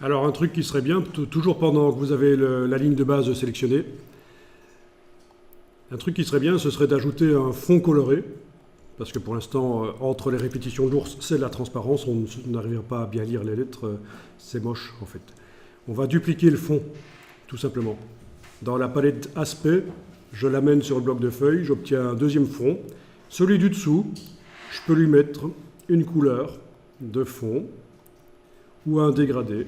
Alors un truc qui serait bien, toujours pendant que vous avez la ligne de base sélectionnée, un truc qui serait bien, ce serait d'ajouter un fond coloré, parce que pour l'instant, entre les répétitions de l'ours, c'est de la transparence, on n'arrivera pas à bien lire les lettres, c'est moche en fait. On va dupliquer le fond, tout simplement. Dans la palette aspect, je l'amène sur le bloc de feuilles, j'obtiens un deuxième fond. Celui du dessous, je peux lui mettre une couleur de fond ou un dégradé.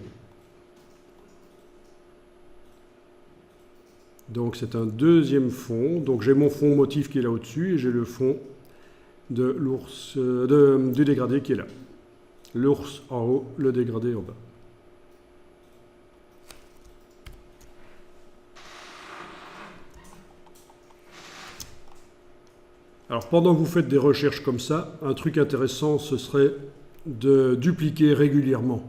Donc c'est un deuxième fond. Donc j'ai mon fond motif qui est là au-dessus et j'ai le fond de l'ours, du dégradé qui est là. L'ours en haut, le dégradé en bas. Alors pendant que vous faites des recherches comme ça, un truc intéressant ce serait de dupliquer régulièrement.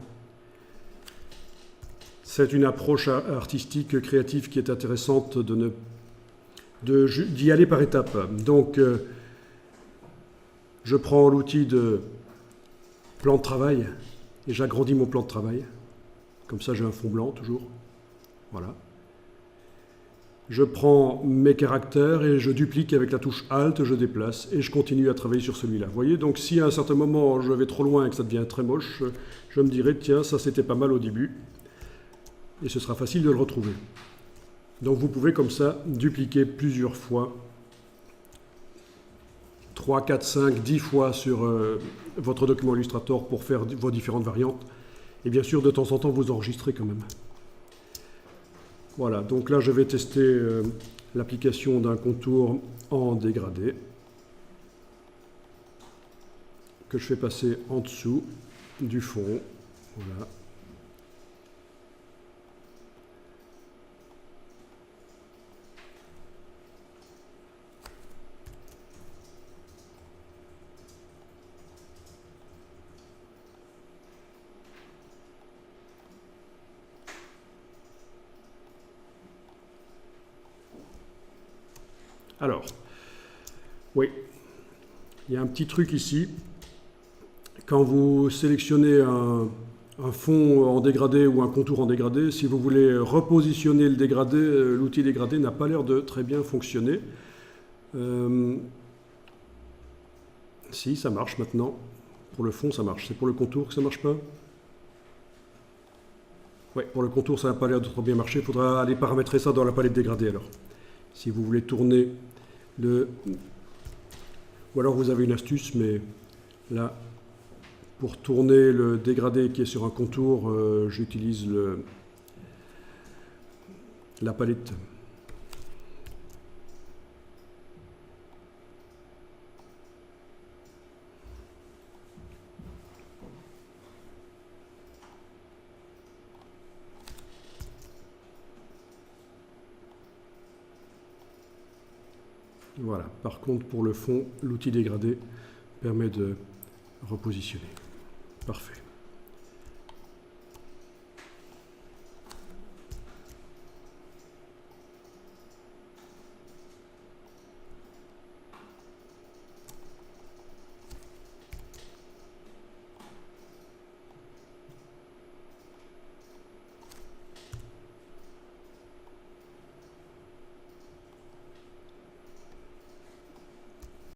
C'est une approche artistique, créative qui est intéressante d'y aller par étapes. Donc, je prends l'outil de plan de travail et j'agrandis mon plan de travail. Comme ça, j'ai un fond blanc toujours. Voilà. Je prends mes caractères et je duplique avec la touche Alt, je déplace et je continue à travailler sur celui-là. Vous voyez, donc si à un certain moment je vais trop loin et que ça devient très moche, je me dirais, tiens, ça c'était pas mal au début. Et ce sera facile de le retrouver. Donc vous pouvez comme ça dupliquer plusieurs fois, 3, 4, 5, 10 fois sur votre document Illustrator pour faire vos différentes variantes. Et bien sûr, de temps en temps, vous enregistrez quand même. Voilà, donc là je vais tester l'application d'un contour en dégradé que je fais passer en dessous du fond. Voilà. Alors, oui, il y a un petit truc ici. Quand vous sélectionnez un fond en dégradé ou un contour en dégradé, si vous voulez repositionner le dégradé, l'outil dégradé n'a pas l'air de très bien fonctionner. Si, ça marche maintenant. Pour le fond, ça marche. C'est pour le contour que ça ne marche pas? Oui, pour le contour, ça n'a pas l'air de trop bien marcher. Il faudra aller paramétrer ça dans la palette dégradée alors. Si vous voulez tourner le... Ou alors vous avez une astuce, mais là, pour tourner le dégradé qui est sur un contour, j'utilise la palette. Voilà. Par contre, pour le fond, l'outil dégradé permet de repositionner. Parfait.